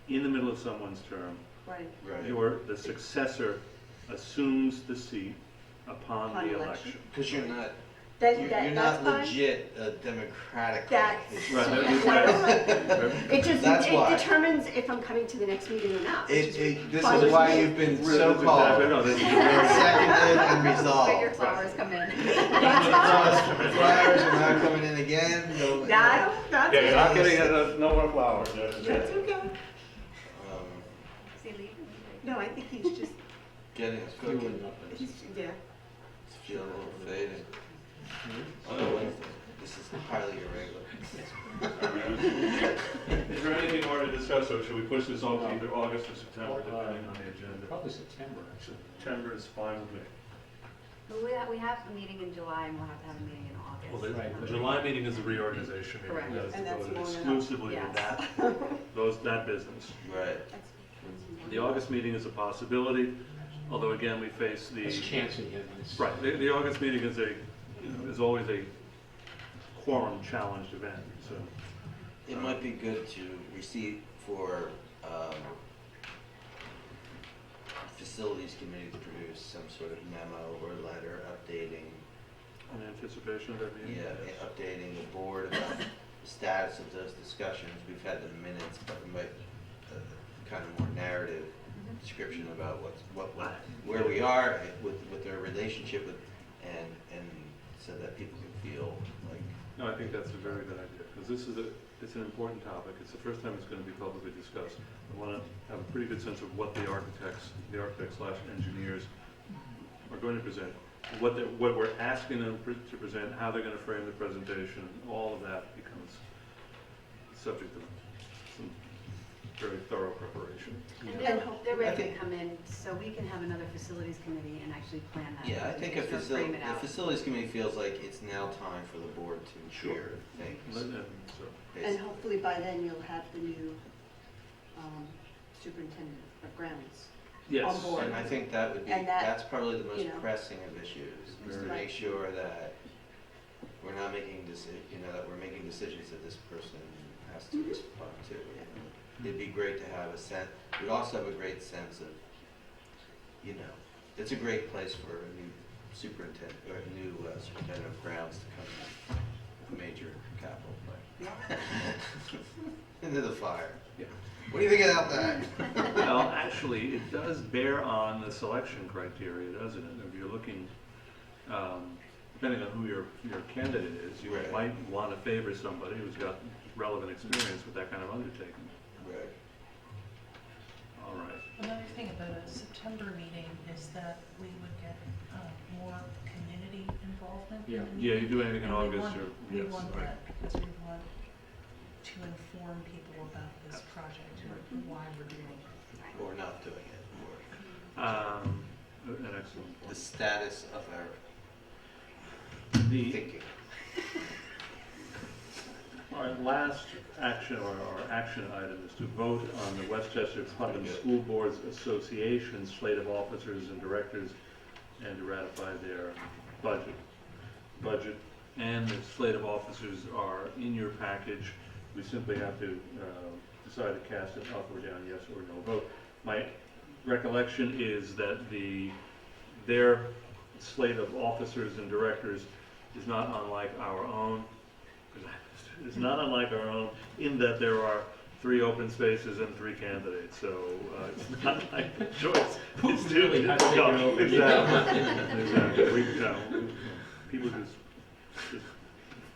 in the middle of someone's term, Right. Right. the successor assumes the seat upon Upon the election. election. Because you're not, That, you're that's not fine. legit democratically. That's, Right, it just, That's it why. determines if I'm coming to the next meeting or not. which is This fine is with why me. you've been Really, so that's called. exactly- no, this is Seconded and Where your resolved. flowers come in. Flowers are not coming in again. No, That's Yeah, you're not getting no more flowers. That's okay. um, Is he leaving? No, I think he's just, Getting us Fueling cooking. up. he's, yeah. It's feeling a little faded. Oh, Wednesday. This is highly irregular. Is there anything more to discuss, or should we push this off to either August or September, depending on the agenda? Probably September, actually. September is fine with me. Well, we have a meeting in July and we'll have to have a meeting in August. Well, Right. the July meeting is a reorganization meeting. Correct. That is And that's devoted long enough. exclusively to Yes. that business. Right. The August meeting is a possibility, although again, we face the. It's chancing it. Right, the August meeting is is always a quorum challenged event, so. It might be good to receive for facilities committee to produce some sort of memo or letter updating, In anticipation of that meeting? yeah, updating the board about the status of those discussions. We've had the minutes, but we might kind of more narrative description about where we are with their relationship with, and so that people can feel like. No, I think that's a very good idea, because it's an important topic. It's the first time it's going to be publicly discussed. I want to have a pretty good sense of what the architects/engineers are going to present, what we're asking them to present, how they're going to frame the presentation. All of that becomes subject to some very thorough preparation. And And they're I ready to think- come in, so we can have another facilities committee and actually plan that. Yeah, I think a Just frame it the out. facilities committee feels like it's now time for the board to Sure. share things. So, And basically. hopefully by then you'll have the new superintendent of grounds. yes. On board. And I think that would be, And that, that's probably the most you know, pressing of issues, is to Very. make sure that we're not making that we're making decisions that this person has to respond to. It'd be great to have a sense, we'd also have a great sense of, it's a great place for a new superintendent, or a new superintendent of grounds to come in, a major capital plan. Into the fire. Yeah. What do you think about that? Well, actually, it does bear on the selection criteria, doesn't it? If you're looking, depending on who your candidate is, you Right. might want to favor somebody who's got relevant experience with that kind of undertaking. Right. All right. Another thing about a September meeting is that we would get more community involvement. in Yeah. the Yeah, meeting. you do anything in And we August want- or, We yes, want right. that because we want to inform people about this project and why we're doing it. Or not doing it, or An excellent the point. status of our The, thinking. our last action, or our action item, is to vote on the Westchester Putnam Good. School Boards Association slate of officers and directors, and to ratify their budget. Budget and the slate of officers are in your package. We simply have to decide to cast an up or down, yes or no vote. My recollection is that their slate of officers and directors is not unlike our own. It's not unlike our own in that there are 3 open spaces and 3 candidates, so it's not like the choice. It's too Really has to take it over. Exactly. Exactly. People just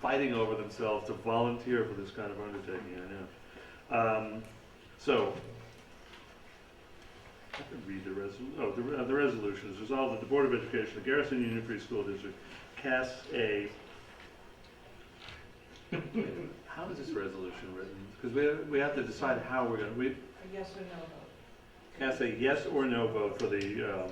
fighting over themselves to volunteer for this kind of undertaking, I know. So, I could read the resolutions. Resolved that the Board of Education, the Garrison Union Free School District, casts a how is this resolution written? Because we have to decide how we're going to, A yes or no vote. cast a yes or no vote for the,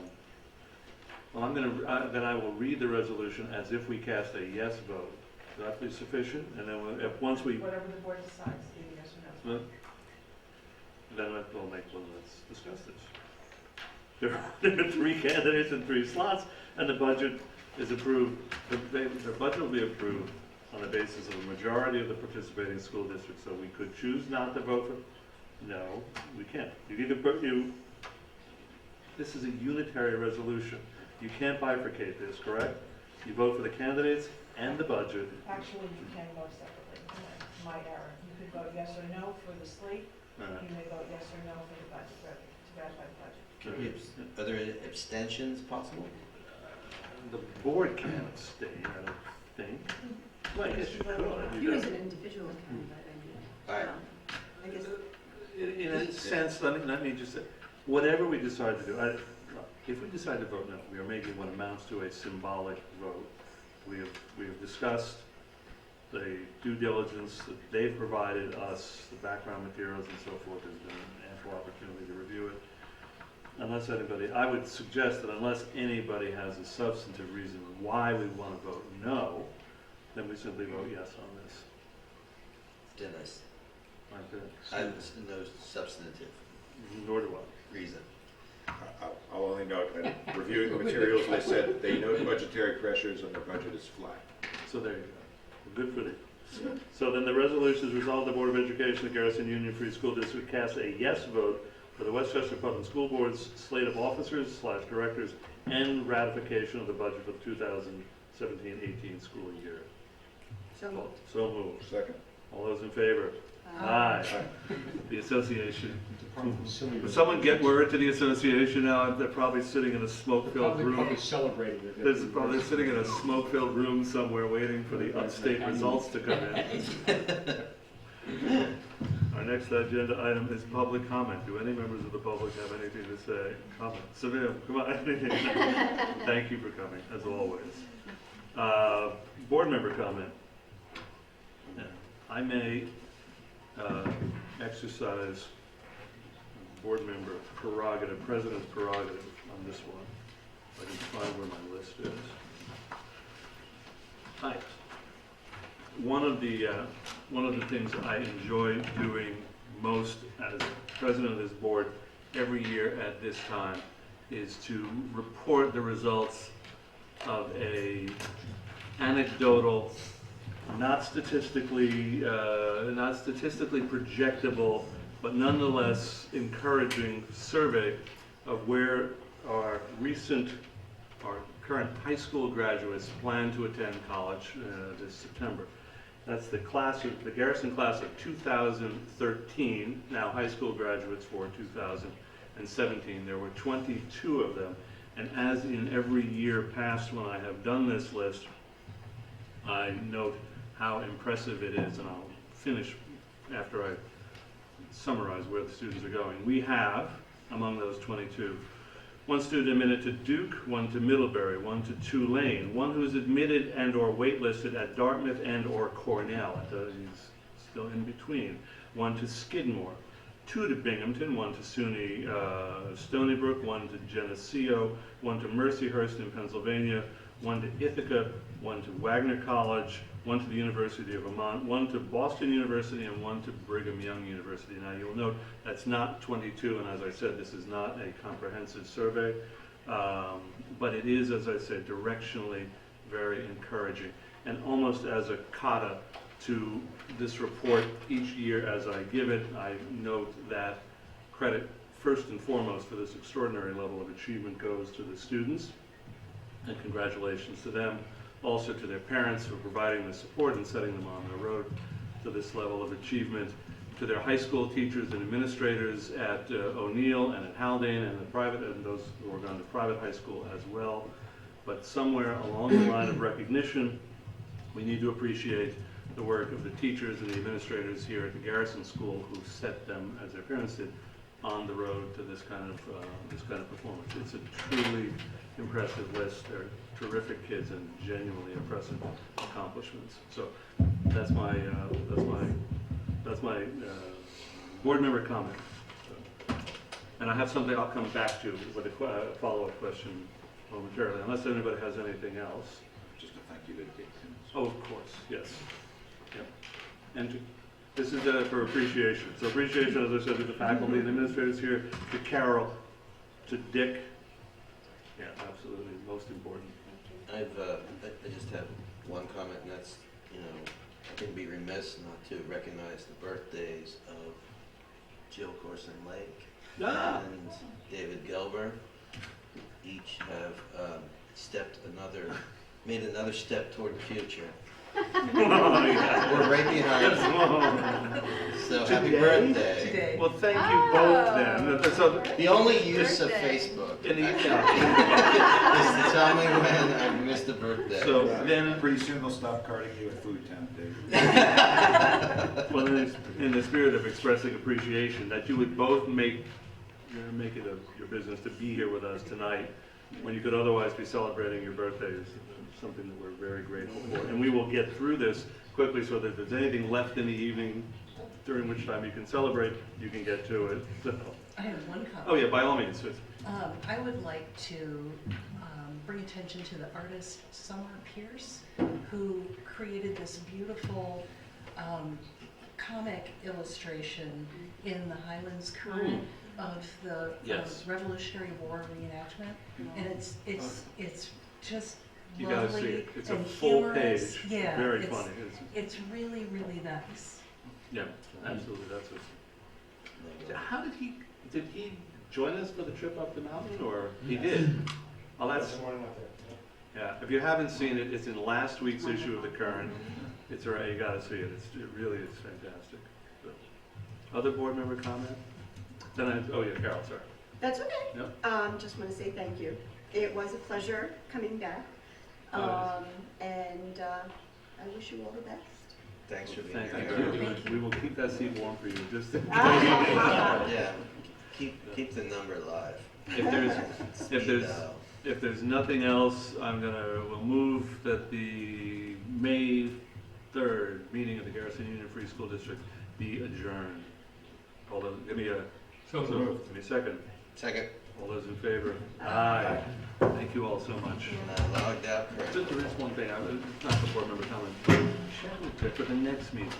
well, I'm going to, then I will read the resolution as if we cast a yes vote. Would that be sufficient? And then once we, Whatever the board decides, either yes or no. then let's discuss this. There are 3 candidates and 3 slots, and the budget is approved, the budget will be approved on the basis of a majority of the participating school districts. So we could choose not to vote for, no, we can't. You either vote, this is a unitary resolution. You can't bifurcate this, correct? You vote for the candidates and the budget. Actually, you can vote separately. My error. You could vote yes or no for the slate. You may vote yes or no for the budget, to ratify the budget. Are there abstentions possible? The board can't abstain, I don't think. Well, I guess you could. You as an individual can, but I mean, All right. I guess, In a sense, let me just say, whatever we decide to do, if we decide to vote no, we are making what amounts to a symbolic vote. We have discussed the due diligence that they've provided us, the background materials and so forth. There's been an ample opportunity to review it. Unless anybody, I would suggest that unless anybody has a substantive reason why we want to vote no, then we simply vote yes on this. Dennis, Like that. I have no substantive Nor do I. reason. I'll only note that reviewing the materials, they said they note budgetary pressures and their budget is flat. So there you go. Good for them. So then the resolution is resolved, the Board of Education of Garrison Union Free School District casts a yes vote for the Westchester Putnam School Board's slate of officers/directors and ratification of the budget for the 2017-18 school year. so moved. So moved. Second. All those in favor? Aye. The association. Department of Facility. Would someone get word to the association now? They're probably sitting in a smoke-filled room. Probably celebrating it. There's probably sitting in a smoke-filled room somewhere waiting for the upstate results to come in. Our next agenda item is public comment. Do any members of the public have anything to say? Comment. Savannah, come on. Thank you for coming, as always. Board member comment. I may exercise board member prerogative, president's prerogative on this one. If I can find where my list is. Hi. One of the things I enjoy doing most as president of this board every year at this time is to report the results of a anecdotal, not statistically projectable, but nonetheless encouraging survey of where our current high school graduates plan to attend college this September. That's the Garrison class of 2013, now high school graduates for 2017. There were 22 of them, and as in every year past when I have done this list, I note how impressive it is, and I'll finish after I summarize where the students are going. We have, among those 22, one student admitted to Duke, one to Middlebury, one to Tulane, one who's admitted and or waitlisted at Dartmouth and or Cornell, he's still in between, one to Skidmore, two to Binghamton, one to SUNY Stony Brook, one to Geneseo, one to Mercyhurst in Pennsylvania, one to Ithaca, one to Wagner College, one to the University of Vermont, one to Boston University, and one to Brigham Young University. Now you'll note that's not 22, and as I said, this is not a comprehensive survey, but it is, as I said, directionally very encouraging. And almost as a coda to this report each year as I give it, I note that credit first and foremost for this extraordinary level of achievement goes to the students, and congratulations to them. Also to their parents for providing the support and setting them on the road to this level of achievement, to their high school teachers and administrators at O'Neill and at Haldane and those who are going to private high school as well. But somewhere along the line of recognition, we need to appreciate the work of the teachers and the administrators here at the Garrison School who set them, as their parents did, on the road to this kind of performance. It's a truly impressive list. They're terrific kids and genuinely impressive accomplishments. So that's my board member comment. So, and I have something I'll come back to with a follow-up question momentarily, unless anybody has anything else. Just a thank you to Dick. Oh, of course, yes. Yep. And this is for appreciation. So appreciation, as I said, to the faculty and administrators here, to Carol, to Dick. Yeah, absolutely, most important. I just have one comment, and that's, I think it'd be remiss not to recognize the birthdays of Jill Corson Lake and David Gelber. Each have made another step toward the future. We're right behind you. So happy birthday. Today. Well, thank you both then. So, The only use of Birthday. Facebook in the, is to tell me when I missed a birthday. so then, Pretty soon they'll stop carding you at food temp, Dave. well, in the spirit of expressing appreciation, that you would both make it your business to be here with us tonight, when you could otherwise be celebrating your birthday, is something that we're very grateful for. And we will get through this quickly so that if there's anything left in the evening during which time you can celebrate, you can get to it. So, I have one comment. oh yeah, by all means. I would like to bring attention to the artist Summer Pierce, who created this beautiful comic illustration in the Highlands Current of the Yes. Revolutionary War reenactment, and it's just You gotta lovely see it. It's a and full humorous. page. Yeah, Very funny. It's really, really nice. Yeah, absolutely. That's it. How did he join us for the trip up the mountain, or he did? Oh, that's yeah. If you haven't seen it, it's in last week's issue of the Current. It's all right. You got to see it. It really is fantastic. So, other board member comment? Then oh yeah, Carol. Sorry. That's okay. Yep. Just want to say thank you. It was a pleasure coming back. And I wish you all the best. Thanks for being Thank you here. very much. We will keep that seat warm for you. Just Yeah, keep the number alive. if there's nothing else, we'll move that the May 3rd meeting of the Garrison Union Free School District be adjourned. Hold on, give me a So moved. Any second? Second, All those in favor? Aye. Thank you all so much. and I logged out for Just there is one thing, it's not the board member comment. Schedule check for the next meeting.